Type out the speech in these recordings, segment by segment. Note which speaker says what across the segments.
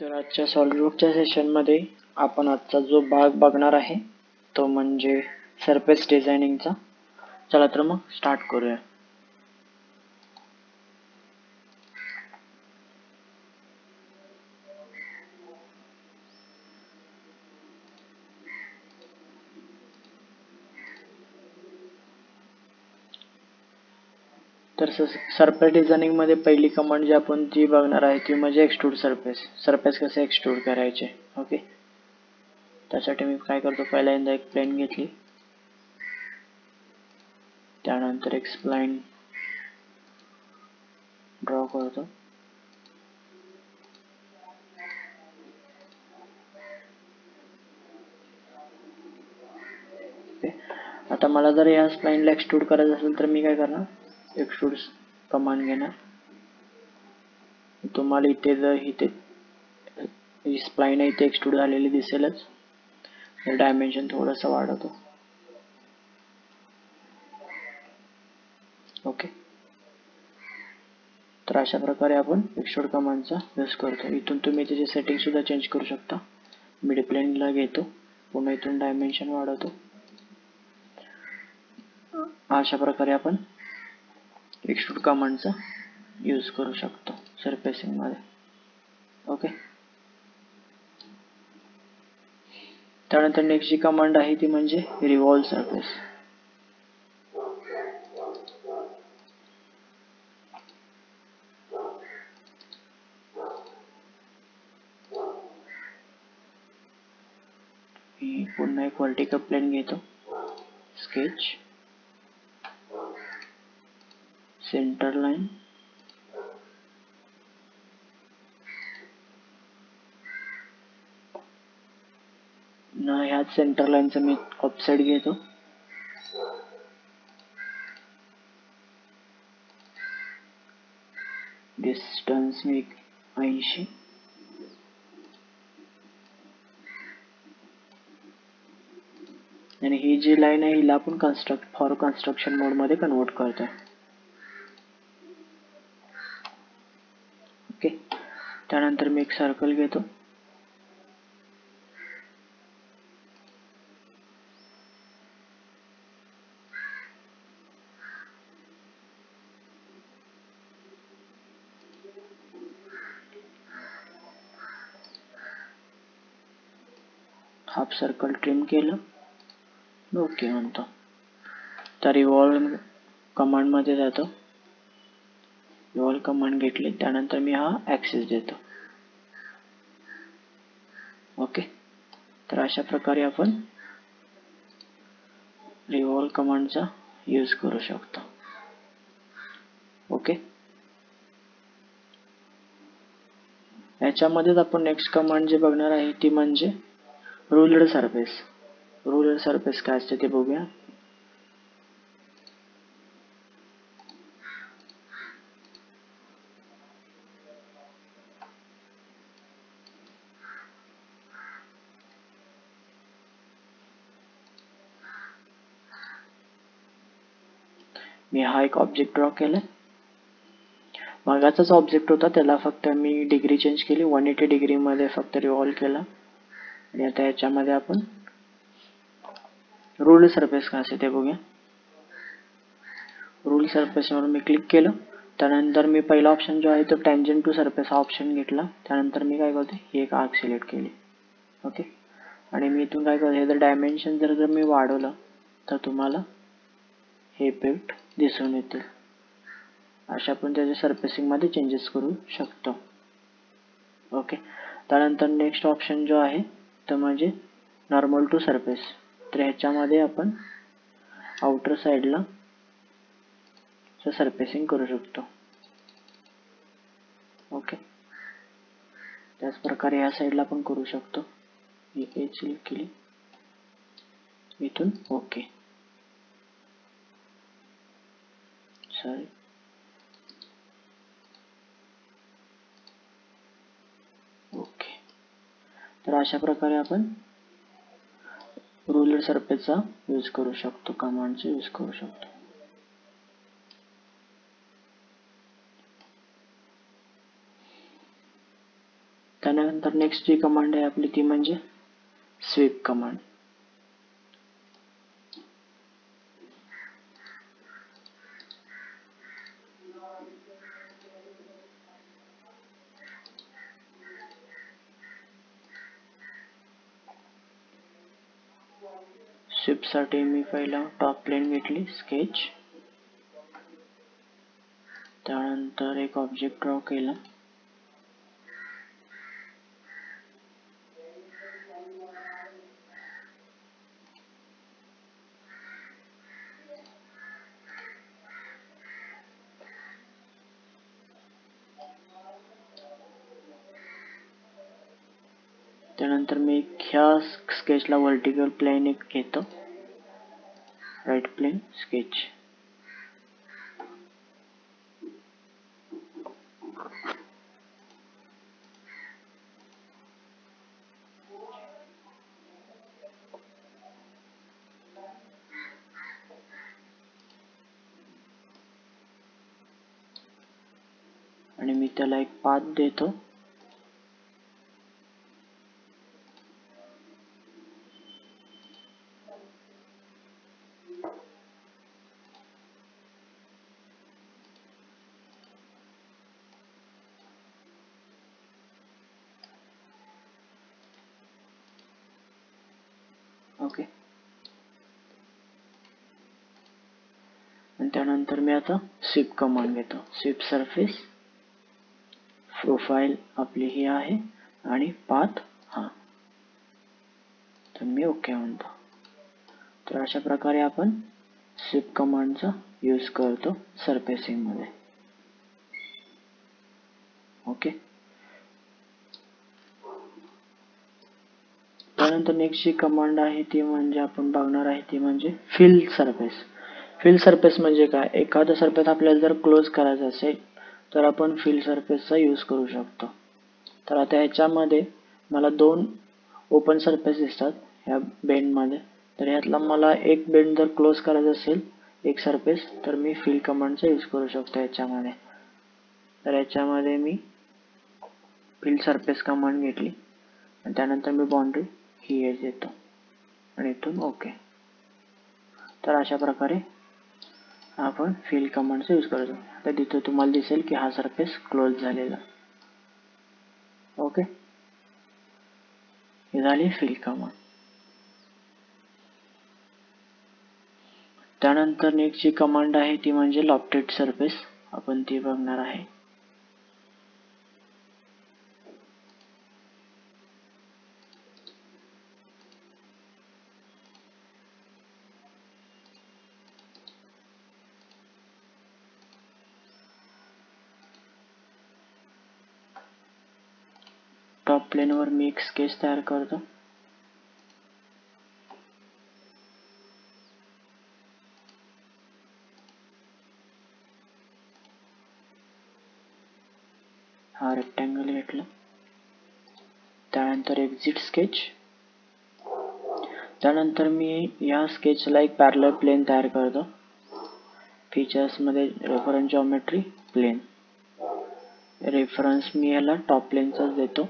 Speaker 1: तर आजच्या सॉलिडवर्कच्या सेशनमध्ये आपण आजचा जो भाग बघणार आहे तो म्हणजे सरफेस डिझायनिंगचा. चला तर मग स्टार्ट करूया. तर सरफेस डिझायनिंग मध्ये पहिली कमांड जी आपण बघणार आहे ती म्हणजे एक्सट्रूड सरफेस कसे एक्सट्रूड करायचे. ओके, त्यासाठी मी काय करतो, पहिल्यांदा एक प्लेन घेतली, त्यानंतर एक स्प्लाइन ड्रॉ करतो. आता मला जर या स्प्लाइनला एक्सट्रूड करायचं असेल तर मी काय करणार, एक्सट्रूड कमांड घेणार. तुम्हाला इथे ही स्प्लाइन आहे इथे एक्सट्रूड झालेली दिसेलच. डायमेन्शन थोडंसं वाढवतो. ओके, तर अशा प्रकारे आपण एक्सट्रूड कमांडचा यूज करतो. इथून तुम्ही त्याची सेटिंग सुद्धा चेंज करू शकता. मिड प्लेनला घेतो, पुन्हा इथून डायमेन्शन वाढवतो. अशा प्रकारे आपण एक्सट्रूड कमांडचा यूज करू शकतो सरफेसिंग मध्ये. ओके, त्यानंतर नेक्स्ट जी कमांड आहे ती म्हणजे रिव्हॉल्व सरफेस. मी पुन्हा एक व्हर्टिकल प्लेन घेतो, स्केच, सेंटर लाइन, ह्याच सेंटर लाईनचा मी ऑफसेट घेतो. डिस्टन्स मी 80. आणि ही जी लाईन आहे हिला आपण कन्स्ट्रक्शन मोड मध्ये कन्वर्ट करतोय. ओके, त्यानंतर मी एक सर्कल घेतो. हाफ सर्कल ट्रिम केलं, ओके म्हणतो. तर रिव्हॉल्व कमांड मध्ये जातो. रिव्हॉल्व कमांड घेतली, त्यानंतर मी हा ऍक्सिस देतो. ओके, तर अशा प्रकारे आपण रिव्हॉल्व कमांडचा यूज करू शकतो. ओके, याच्यामध्येच आपण नेक्स्ट कमांड जे बघणार आहे ती म्हणजे रूलर सरफेस. रूलर सरफेस काय असते ते बघूया. मी हा एक ऑब्जेक्ट ड्रॉ केलाय. मागाचाच ऑब्जेक्ट होता, त्याला फक्त मी डिग्री चेंज केली, 180 डिग्री मध्ये फक्त रिव्हॉल्व केला. आणि आता याच्यामध्ये आपण रूल्ड सरफेस काय असते ते बघूया. रूल सरफेसवर मी क्लिक केलं, त्यानंतर मी पहिला ऑप्शन जो आहे तो टँजंट टू सरफेस हा ऑप्शन घेतला. त्यानंतर मी काय करतो, ही एक आर्क सिलेक्ट केली. ओके, आणि मी इथून काय करतो, हे जर डायमेन्शन जर मी वाढवलं तर तुम्हाला हे इफेक्ट दिसून येतील. अशा आपण त्याच्या सरफेसिंग मध्ये चेंजेस करू शकतो. ओके, त्यानंतर नेक्स्ट ऑप्शन जो आहे तो म्हणजे नॉर्मल टू सरफेस. तर ह्याच्यामध्ये आपण आउटर साइडला सरफेसिंग करू शकतो. ओके, त्याच प्रकारे ह्या साइडला पण करू शकतो. ही एज सिलेक्ट केली, इथून ओके, सॉरी, ओके. तर अशा प्रकारे आपण रूलर सरफेसचा यूज करू शकतो, कमांडचा यूज करू शकतो. त्यानंतर नेक्स्ट जी कमांड आहे आपली ती म्हणजे स्वीप कमांड. स्वीपसाठी मी पहिला टॉप प्लेन घेतली स्केच, त्यानंतर एक ऑब्जेक्ट ड्रॉ केला, त्यानंतर मी ह्या स्केचला व्हर्टिकल प्लेन एक घेतो, राईट प्लेन स्केच. आणि मी त्याला एक पाथ देतो. ओके. आणि त्यानंतर मी आता स्वीप कमांड घेतो. स्वीप सरफेस, प्रोफाइल आपली ही आहे आणि पाथ हा. तर मी ओके म्हणतो. तर अशा प्रकारे आपण स्वीप कमांडचा यूज करतो सरफेसिंग मध्ये. ओके. त्यानंतर नेक्स्ट जी कमांड आहे ती म्हणजे आपण बघणार आहे ती म्हणजे फिल सरफेस. फिल सरफेस म्हणजे काय? एखादा सरफेस आपल्याला जर क्लोज करायचा असेल तर आपण फिल सरफेसचा यूज करू शकतो. तर आता ह्याच्यामध्ये मला दोन ओपन सरफेस दिसतात ह्या बेंडमध्ये. तर ह्यातला मला एक बेंड जर क्लोज करायचा असेल एक सरफेस तर मी फिल कमांडचा यूज करू शकतो याच्यामध्ये. तर याच्यामध्ये मी फिल सरफेस कमांड घेतली आणि त्यानंतर मी बाउंड्री ही एज देतो आणि इथून ओके. तर अशा प्रकारे आपण फिल कमांडचा यूज करतो. आता तिथे तुम्हाला दिसेल की हा सरफेस क्लोज झालेला. ओके, ही झाली फिल कमांड. त्यानंतर नेक्स्ट जी कमांड आहे ती म्हणजे लॉफ्टेड सरफेस, आपण ती बघणार आहे. टॉप प्लेनवर मी एक स्केच तयार करतो. हा रेक्टँगल घेतला, त्यानंतर एक्झिट स्केच. त्यानंतर मी या स्केचला एक पॅरलल प्लेन तयार करतो. फीचर्स मध्ये रेफरन्स जॉमेट्री प्लेन. रेफरन्स मी याला टॉप प्लेनचाच देतो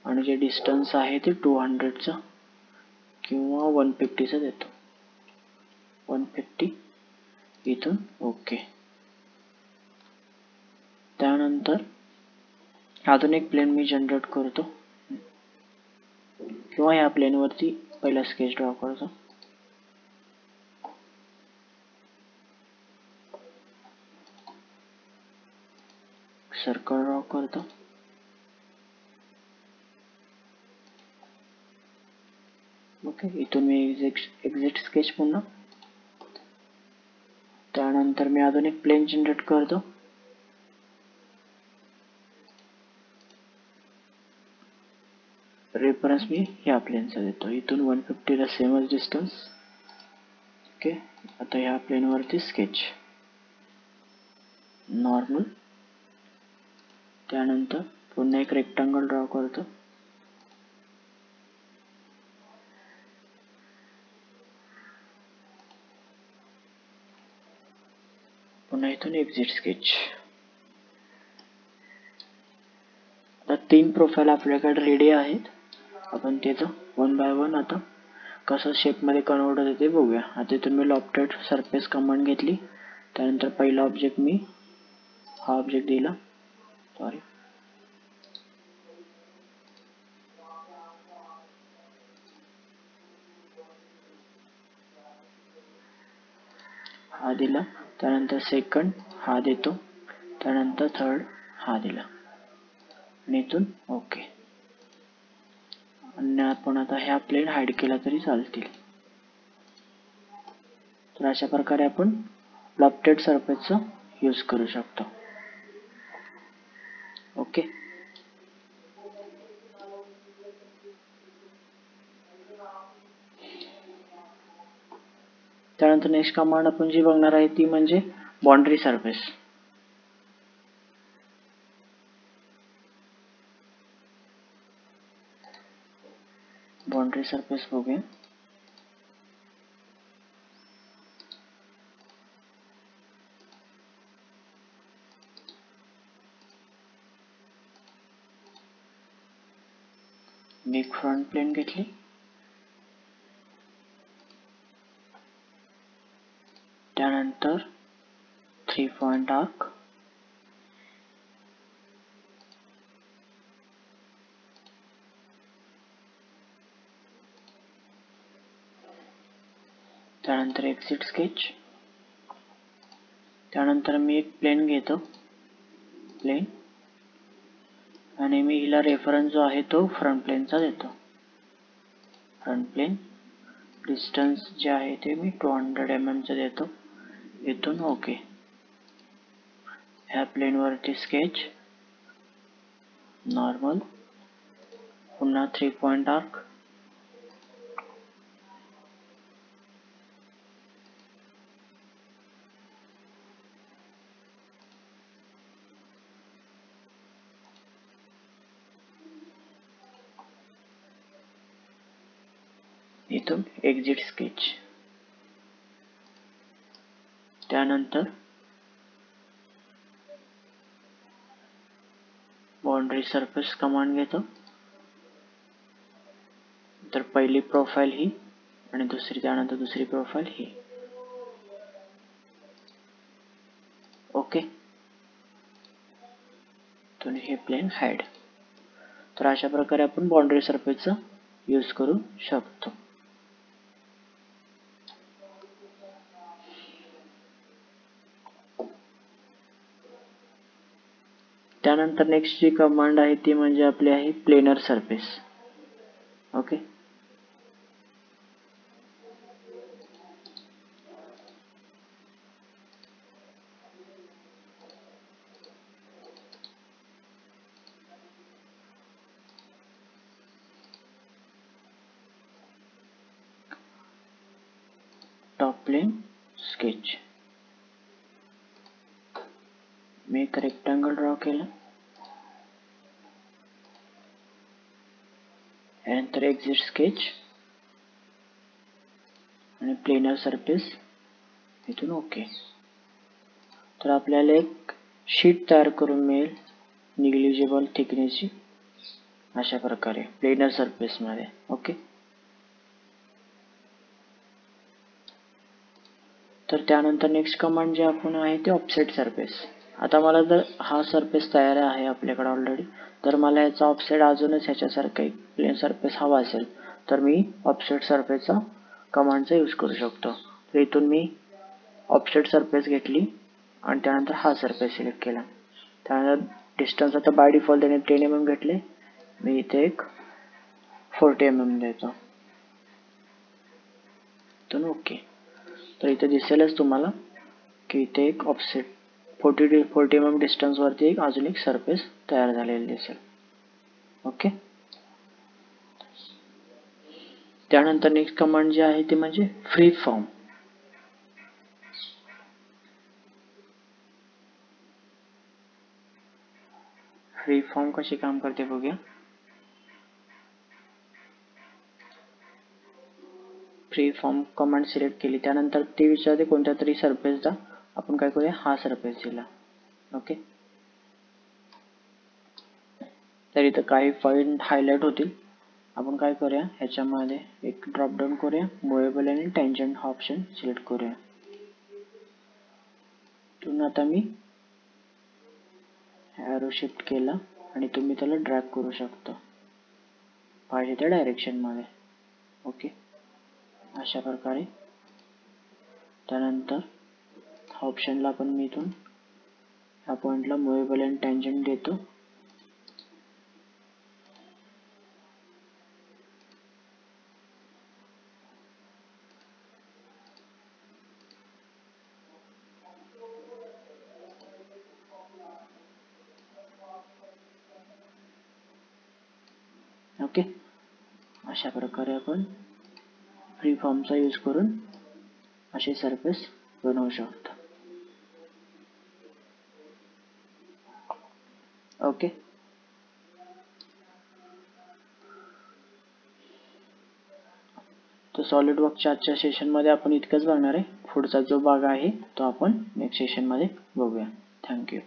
Speaker 1: आणि जे डिस्टन्स आहे ते 200चा किंवा 150चा देतो. 150 इथून ओके. त्यानंतर अजून एक प्लेन मी जनरेट करतो किंवा या प्लेन वरती पहिला स्केच ड्रॉ करतो. सर्कल ड्रॉ करतो. ओके, इथून मी एक्झिट स्केच पुन्हा. त्यानंतर मी अजून एक प्लेन जनरेट करतो. रेफरन्स मी ह्या प्लेनचा देतो. इथून 150 ला सेमच डिस्टन्स. ओके, आता ह्या प्लेन वरती स्केच नॉर्मल. त्यानंतर पुन्हा एक रेक्टँगल ड्रॉ करतो. पुन्हा इथून एक्झिट स्केच. तर 3 प्रोफाईल आपल्याकडे रेडी आहेत. आपण त्याचं वन बाय वन आता कसं शेपमध्ये कन्वर्ट होते ते बघूया. आता तुम्ही लॉफ्टेड सरफेस कमांड घेतली, त्यानंतर पहिला ऑब्जेक्ट मी हा ऑब्जेक्ट दिला, सॉरी हा दिला, त्यानंतर सेकंड हा देतो, त्यानंतर थर्ड हा दिला आणि इथून ओके. आणि आपण आता ह्या प्लेन हाईड केला तरी चालतील. तर अशा प्रकारे आपण लॉफ्टेड सरफेसचा यूज करू शकतो. ओके. त्यानंतर नेक्स्ट कमांड आपण जी बघणार आहे ती म्हणजे बाउंड्री सरफेस. बाउंड्री सरफेस बघूया. मी फ्रंट प्लेन घेतली, त्यानंतर 3 पॉइंट आर्क, त्यानंतर एक्झिट स्केच. त्यानंतर मी एक प्लेन घेतो, प्लेन, आणि मी हिला रेफरन्स जो आहे तो फ्रंट प्लेनचा देतो. फ्रंट प्लेन डिस्टन्स जे आहे ते मी 200 mm चे देतो. इथून ओके. ह्या प्लेन वरती स्केच, नॉर्मल, पुन्हा 3 पॉइंट आर्क, इथून एक्झिट स्केच. त्यानंतर बाउंड्री सरफेस कमांड घेतो. तर पहिली प्रोफाईल ही आणि दुसरी, त्यानंतर दुसरी प्रोफाईल ही. ओके. तर हे प्लेन हाईड. तर अशा प्रकारे आपण बाउंड्री सरफेसचा यूज करू शकतो. त्यानंतर नेक्स्ट जी कमांड आहे ती म्हणजे आपली आहे planar surface. Okay. Top plane sketch. मी एक रेक्टेंगल ड्रॉ केला, त्यानंतर एक्झिट स्केच आणि प्लेनर सरफेस, इथून ओके. तर आपल्याला एक शीट तयार करून मिळेल निग्लिजिबल थिकनेसची, अशा प्रकारे प्लेनर सरफेस मध्ये. ओके. तर त्यानंतर नेक्स्ट कमांड जे आपण आहे ते ऑफसेट सरफेस. आता मला जर हा सरफेस तयार आहे आपल्याकडे ऑलरेडी, तर मला याचा ऑफसेट अजूनच ह्याच्यासारखा एक प्लेन सरफेस हवा असेल तर मी ऑफसेट सरफेसचा कमांडचा यूज करू शकतो. तर इथून मी ऑफसेट सरफेस घेतली आणि त्यानंतर हा सरफेस सिलेक्ट केला. त्यानंतर डिस्टन्स आता बाय डिफॉल्ट त्याने 10 mm घेतले, मी इथे एक 40 mm देतो. इथून ओके. तर इथे दिसेलच तुम्हाला की इथे एक ऑफसेट 40 mm डिस्टन्स वरती एक अजून एक सरफेस तयार झालेला दिसेल. ओके. त्यानंतर नेक्स्ट कमांड जी आहे ती म्हणजे फ्री फॉर्म. फ्री फॉर्म कशी काम करते बघूया. फ्री फॉर्म कमांड सिलेक्ट केली, त्यानंतर ते विचारते कोणत्या तरी सरफेसचा, आपण काय करूया हा सरफेस दिला. ओके. तर इथं काही पॉईंट हायलाइट होतील. आपण काय करूया, ह्याच्यामध्ये एक ड्रॉपडाऊन करूया, मुव्हेबल आणि टँजंट हा ऑप्शन सिलेक्ट करूया. इथून आता मी ॲरो शिफ्ट केला आणि तुम्ही त्याला ड्रॅग करू शकता पाहिजे त्या डायरेक्शनमध्ये. ओके, अशा प्रकारे. त्यानंतर हा ऑप्शनला आपण मी इथून ह्या पॉईंटला मुव्हेबल आणि टँजंट देतो. ओके, अशा प्रकारे आपण फ्रीफॉर्मचा यूज करून असे सरफेस बनवू शकतो. ओके, तर सॉलिडवर्कच्या आजच्या सेशनमध्ये आपण इतकंच बघणार आहे. पुढचा जो भाग आहे तो आपण नेक्स्ट सेशनमध्ये बघूया. थँक्यू.